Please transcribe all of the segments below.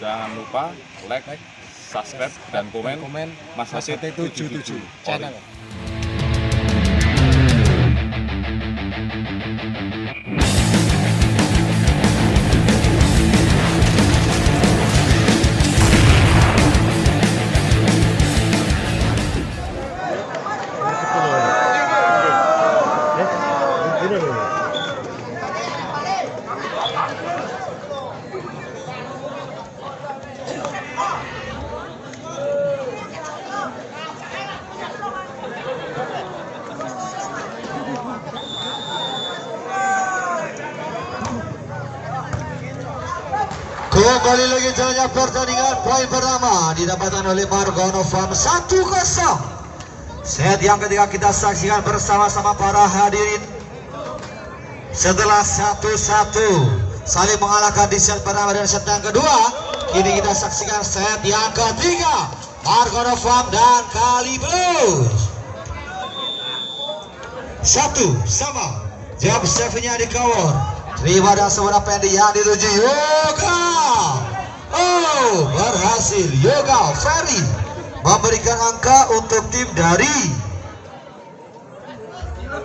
Jangan lupa like, subscribe, dan komen Mas Hasid 77 channel. Kembali lagi jalannya pertandingan, poin pertama didapatkan oleh Margono Farm 1-0. Set yang ketiga kita saksikan bersama-sama para hadirin. Setelah 1-1 saling mengalahkan di set pertama dan set yang kedua, kini kita saksikan set yang ketiga Margono Farm dan Kali Blues. 1-1 jump save-nya di cover. Terima dan sebuah pendek yang dituju Yoga. Oh, berhasil Yoga Ferry memberikan angka untuk tim dari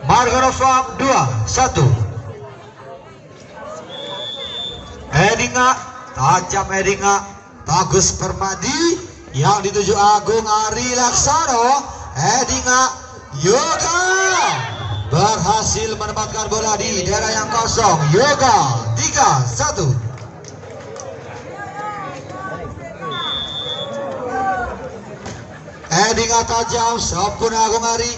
Margono Farm 2-1. Edinga, tajam Edinga, bagus Permadi yang dituju Agung Ari Laksano. Edinga, Yoga berhasil menempatkan bola di daerah yang kosong. Yoga 3-1. Edinga tajam, sempurna Agung Ari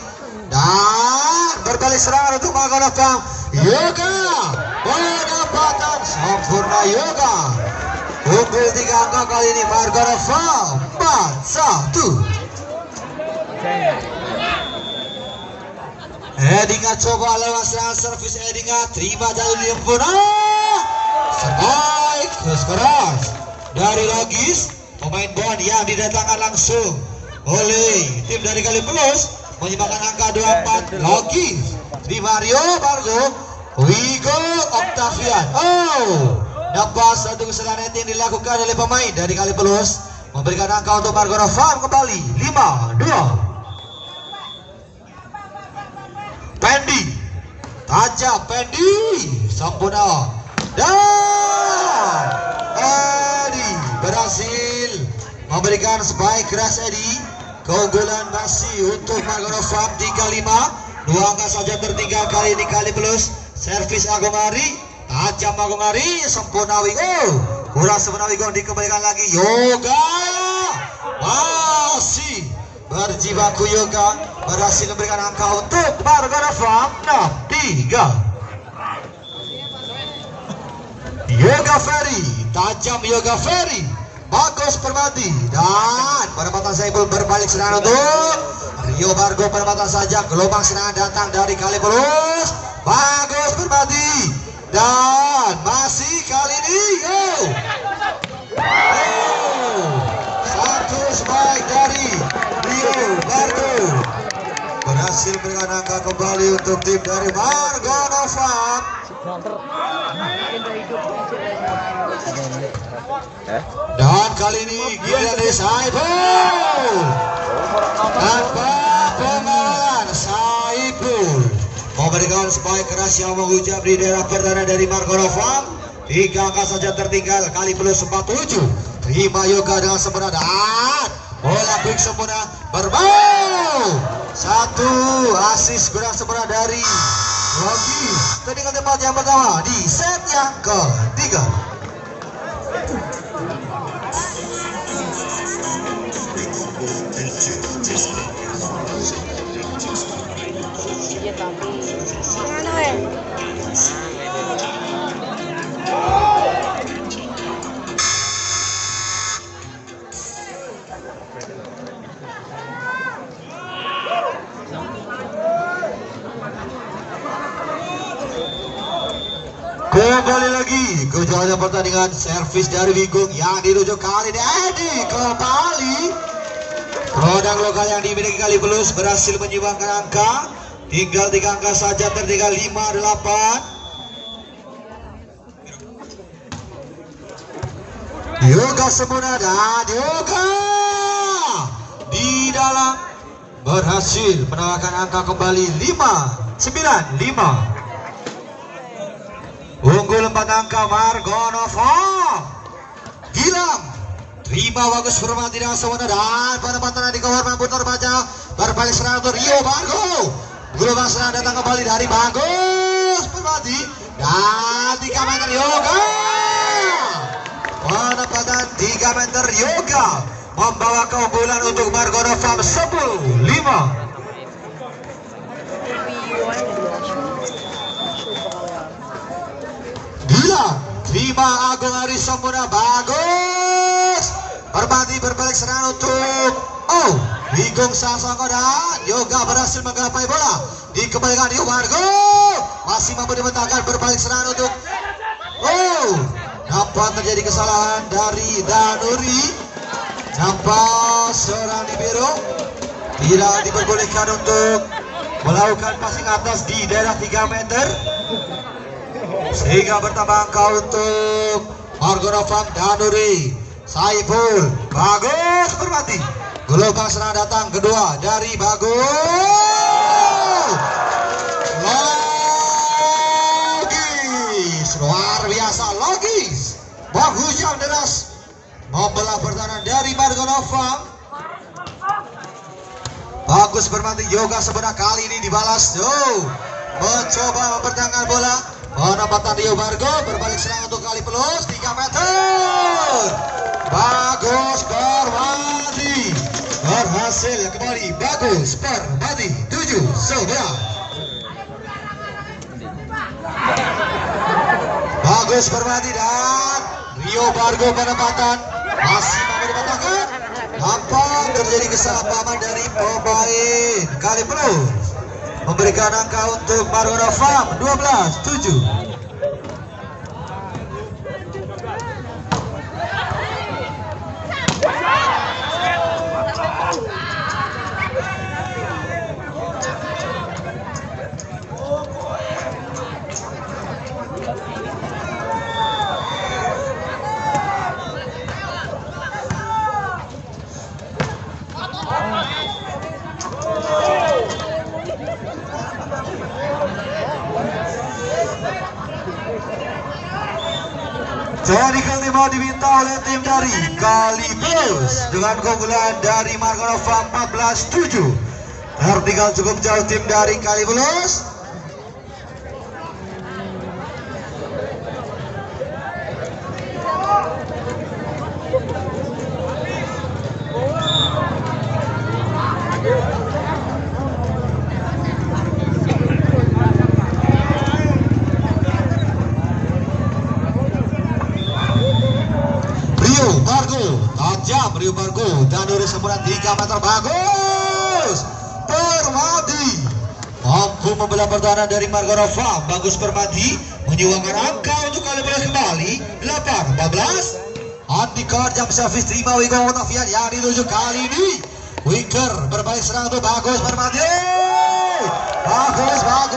dan berbalik serangan untuk Margono Farm. Yoga pendapatan sempurna Yoga. Unggul 3 angka kali ini Margono Farm 4-1. Edinga coba lewat serangan servis. Edinga terima jalur lempuna. Strike keras dari Logis, pemain Bon yang didatangkan langsung oleh tim dari Kali Plus, menyumbangkan angka 24. Logis di Mario Bargo, Wigo Octavian. Oh, dapat satu kesalahan yang dilakukan oleh pemain dari Kali Plus, memberikan angka untuk Margono Farm kembali 5-2. Pendi, tajam Pendi, sempurna dan Edi berhasil memberikan spike keras. Edi, keunggulan masih untuk Margono Farm 3-5. 2 angka saja tertinggal kali ini Kali Plus. Servis Agung Ari, tajam Agung Ari, sempurna Wigo, kurang sempurna Wigo, dikembalikan lagi Yoga, masih berjibaku Yoga, berhasil memberikan angka untuk Margono Farm 6-3. Yoga Ferry, tajam Yoga Ferry, bagus Permati dan penempatan Saiful berbalik serangan untuk Rio Bargo. Penempatan saja, gelombang serangan datang dari Kali Plus. Bagus Permati dan masih kali ini satu spike dari Rio Bargo berhasil memberikan angka kembali untuk tim dari Margono Farm. Dan kali ini giliran dari Saiful tanpa pengalan. Saiful memberikan spike keras yang menghujam di daerah pertahanan dari Margono Farm. 3 angka saja tertinggal. Kali Plus 47. Terima Yoga dengan sempurna dan bola quick sempurna berbau. 1 asis kurang sempurna dari Logis. Tandingan tempat yang pertama di set yang ketiga. Kembali lagi ke jalannya pertandingan. Servis dari Wigung yang dirujuk kali ini Edi kembali. Produk lokal yang dimiliki Kali Plus berhasil menyumbangkan angka. Tinggal 3 angka saja, tertinggal 5-8. Yoga Semuna dan Yoga di dalam berhasil menawarkan angka kembali 5-9-5. Unggul 4 angka Margonova. Gilang terima bagus Permati dengan Semuna dan penempatan di kawar mampu terbaca berbalik serangan untuk Rio Bargo. Gelombang serangan datang kembali dari bagus Permati dan 3 meter Yoga. Penempatan 3 meter Yoga membawa keunggulan untuk Margonova 10-5. Gila, terima Agung Ari Sempurna bagus. Permati berbalik serangan untuk Wigung Sasongko dan Yoga berhasil menggapai bola. Dikembalikan Rio Margo masih mampu dibentangkan berbalik serangan untuk nampak terjadi kesalahan dari Danuri. Nampak seorang libero tidak diperbolehkan untuk melakukan passing atas di daerah 3 meter, sehingga bertambah angka untuk Margonova Danuri. Saiful bagus Permati. Gelombang serangan datang kedua dari bagus. Logis, luar biasa logis. Bagus yang deras membelah pertahanan dari Margonova. Bagus Permati. Yoga sebenarnya kali ini dibalas. Mencoba mempertahankan bola. Penempatan Rio Margo berbalik serang untuk kali pelus 3 meter. Bagus Permati berhasil kembali. Bagus Permati 7-11. Bagus Permati dan Rio Margo penempatan masih mau dipatahkan. Nampak terjadi kesalahpahaman dari pemain kali pelus. Memberikan angka untuk Margonova 12-7. Jadi kali mau diminta oleh tim dari Kali Plus dengan keunggulan dari Margonova 14-7. Tertinggal cukup jauh tim dari Kali Plus. Tajam Rio Margo dan dari semburan 3 meter bagus. Permati mampu membelah pertahanan dari Margonova. Bagus Permati menyuangkan angka untuk kali bola kembali 8-14. Andika jam servis terima Wigo Otavian yang dituju kali ini. Winger berbalik serang untuk bagus Permati. Bagus Permati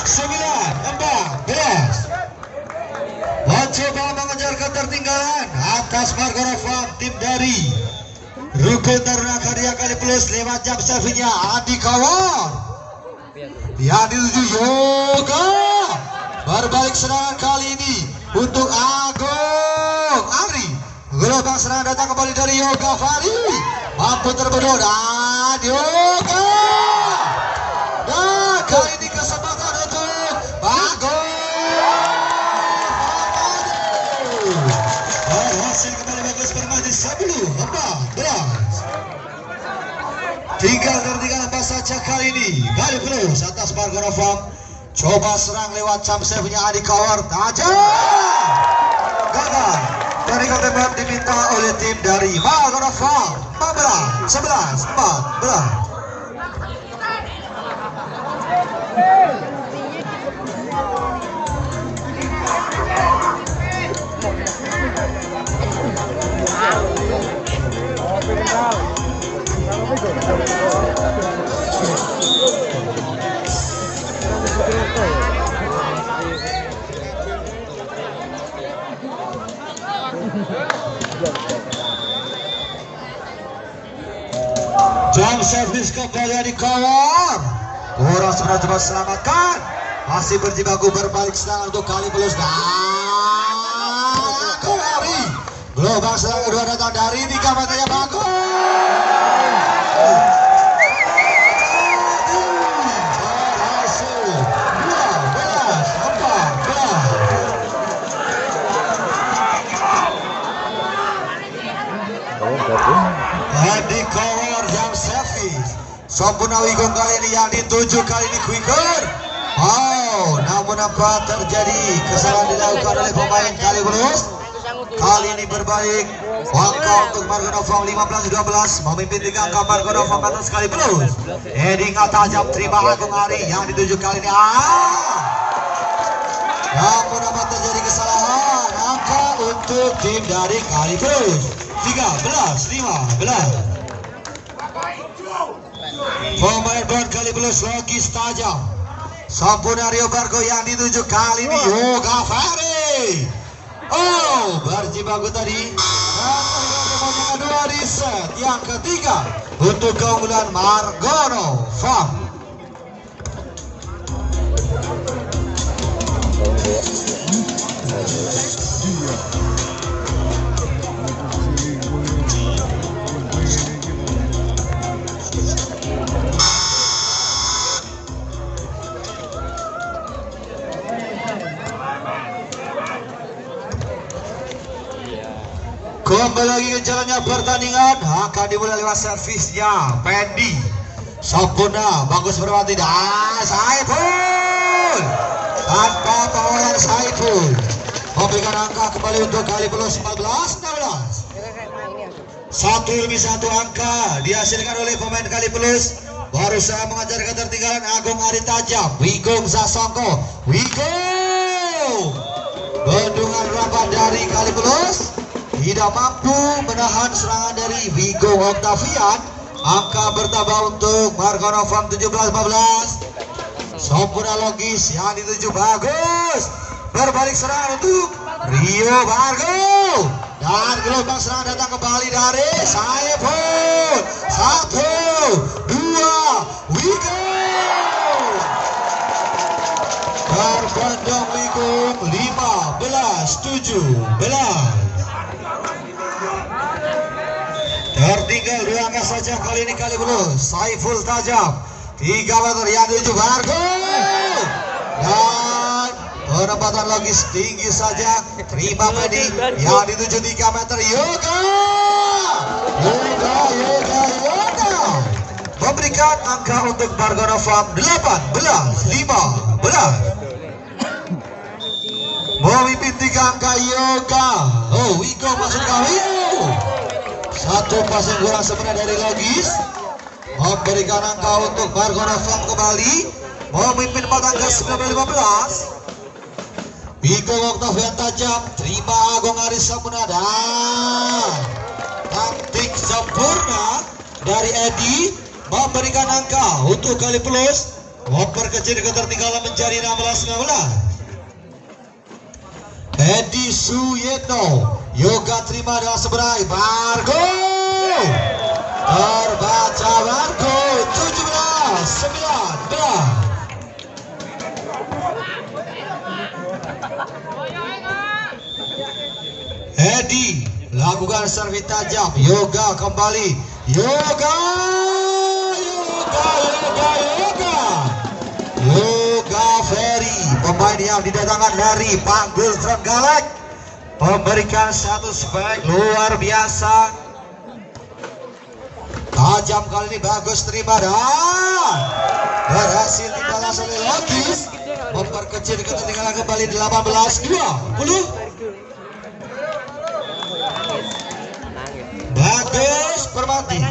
9-14. Mencoba mengejar ketertinggalan atas Margonova tim dari Rukun Taruna Karya Kali Plus lewat jam servinya Adi Kawar yang dituju Yoga. Berbalik serangan kali ini untuk Agung Ari. Gelombang serangan datang kembali dari Yoga Fari, mampu terbedor dan Yoga. Dan kali ini kesempatan untuk Bagus. Berhasil kembali Bagus Permati 10-14. Tinggal empat saja kali ini. Kali Plus atas Margonova. Coba serang lewat jump save-nya Adi Kawar. Tajam. Gagal. Dari tembak diminta oleh tim dari Margonova. 14. Jam servis kembali di kawan. Orang sudah coba selamatkan. Masih berjibaku berbalik serangan untuk kali pelus. Kembali. Gelombang serangan kedua datang dari 3 meter yang bagus. Berhasil. 12-14. Di cover jam servis. Sampurna Wigong kali ini yang dituju kali ini quicker. Oh, namun apa terjadi kesalahan dilakukan oleh pemain kali pelus. Kali ini berbalik. Angka untuk Margonova 15-12 memimpin 3 angka Margonova atas kali pelus. Heading tajam terima Agung Ari yang dituju kali ini. Namun apa terjadi kesalahan angka untuk tim dari kali pelus. 13-15. Pemain board kali pelus logis tajam. Sampurna Rio Bargo yang dituju kali ini Yoga Ferry. Oh, berjibaku tadi. Dan kedua di set yang ketiga untuk keunggulan Margono Farm. Kembali lagi ke jalannya pertandingan akan dimulai lewat servisnya Pendi. Sampurna bagus bermati dan Saiful tanpa pengawalan Saiful memberikan angka kembali untuk kali pelus 14-16. 1-1 angka dihasilkan oleh pemain kali pelus. Berusaha mengajar ketertinggalan Agung Ari Tajam. Wigong Sasongko. Wigong bendungan rapat dari kali pelus tidak mampu menahan serangan dari Vigo Octavian. Angka bertambah untuk Margono Farm 17-15. Sampurna logis yang dituju bagus. Berbalik serangan untuk Rio Bargo. Dan gelombang serangan datang kembali dari Saiful. 1, 2, Vigo. Berbendung Vigo 15-17. Tertinggal 2 angka saja kali ini kali pelus. Saiful tajam 3 meter yang dituju Bargo. Dan penempatan logis tinggi saja. Terima Pedi yang dituju 3 meter. Yoga memberikan angka untuk Margono Farm 18-15. Memimpin 3 angka Yoga. Oh, Wigo masuk kali. Satu pasang kurang sebenarnya dari logis memberikan angka untuk Margono Farm kembali memimpin 4 angka 19-15. Vigo Octavian tajam terima Agung Ari Sampurna dan taktik sempurna dari Edi memberikan angka untuk kali pelus memperkecil ketertinggalan menjadi 16-19. Edi Suyetno Yoga terima dengan seberai Bargo terbaca Bargo 17-19. Edi lakukan servis tajam. Yoga kembali. Yoga Ferry pemain yang didatangkan dari Panggul Trenggalek memberikan satu spek luar biasa. Tajam kali ini bagus terima dan berhasil dibalas oleh logis memperkecil ketertinggalan kembali 18-20. Bagus bermati.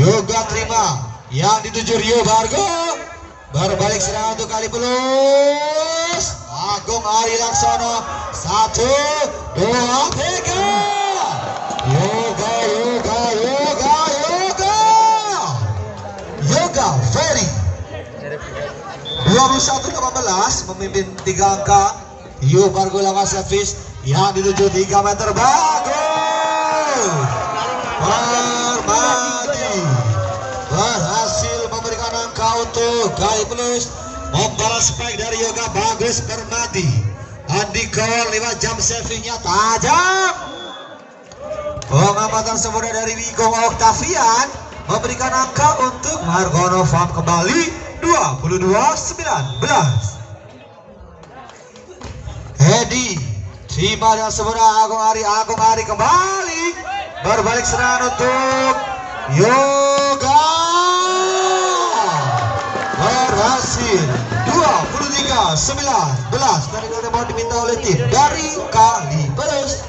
Yoga terima yang dituju Rio Bargo. Berbalik serangan untuk kali pelus Agung Ari Laksono. 1, 2, 3. Yoga Ferry 21-18 memimpin 3 angka. Rio Bargo lawan servis yang dituju 3 meter. Bagus. Permadi berhasil memberikan angka untuk kali plus. Membalas spike dari Yoga. Bagus Permadi. Andi Kol lewat jam servingnya tajam. Pengamatan sempurna dari Wigo Octavian memberikan angka untuk Margono Farm kembali 22-19. Edi terima dengan sempurna. Agung Ari kembali berbalik serangan untuk Yoga, berhasil 23-19 dari gol yang diminta oleh tim dari Kaliberus.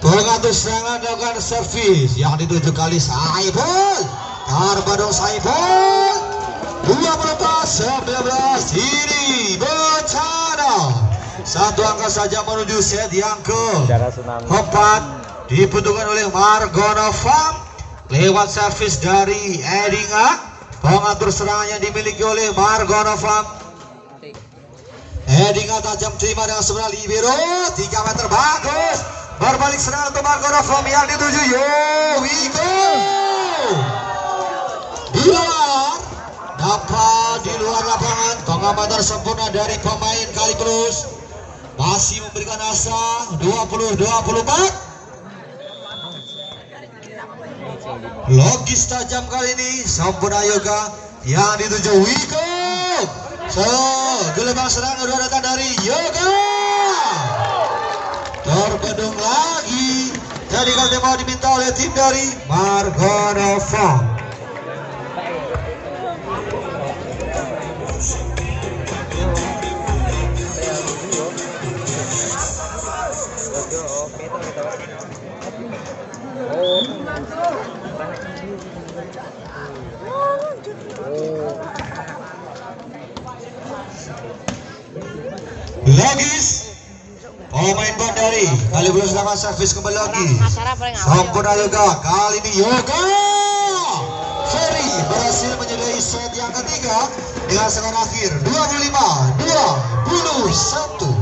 Pengatur serangan dengan servis yang dituju kali Saiful. Tarbadong Saiful 24-19. Ini bencana. Satu angka saja menuju set yang keempat. Dibutuhkan oleh Margono Farm lewat servis dari Edinga. Pengatur serangan yang dimiliki oleh Margono Farm. Edinga tajam terima dengan sebelah libero 3 meter. Bagus. Berbalik serangan untuk Margono Farm yang dituju Wigo. Di luar, dapat di luar lapangan. Pengamatan sempurna dari pemain Kaliberus. Masih memberikan asa 20-24. Logis tajam kali ini sempurna Yoga yang dituju Wigo. Gelombang serangan sudah datang dari Yoga. Terbendung lagi. Jadi kalau mau diminta oleh tim dari Margono Farm. Logis. Pemain Bandari Kaliberus lakukan servis kembali lagi. Sempurna Yoga. Kali ini Yoga Ferry berhasil menyudahi set yang ketiga dengan skor akhir 25-21.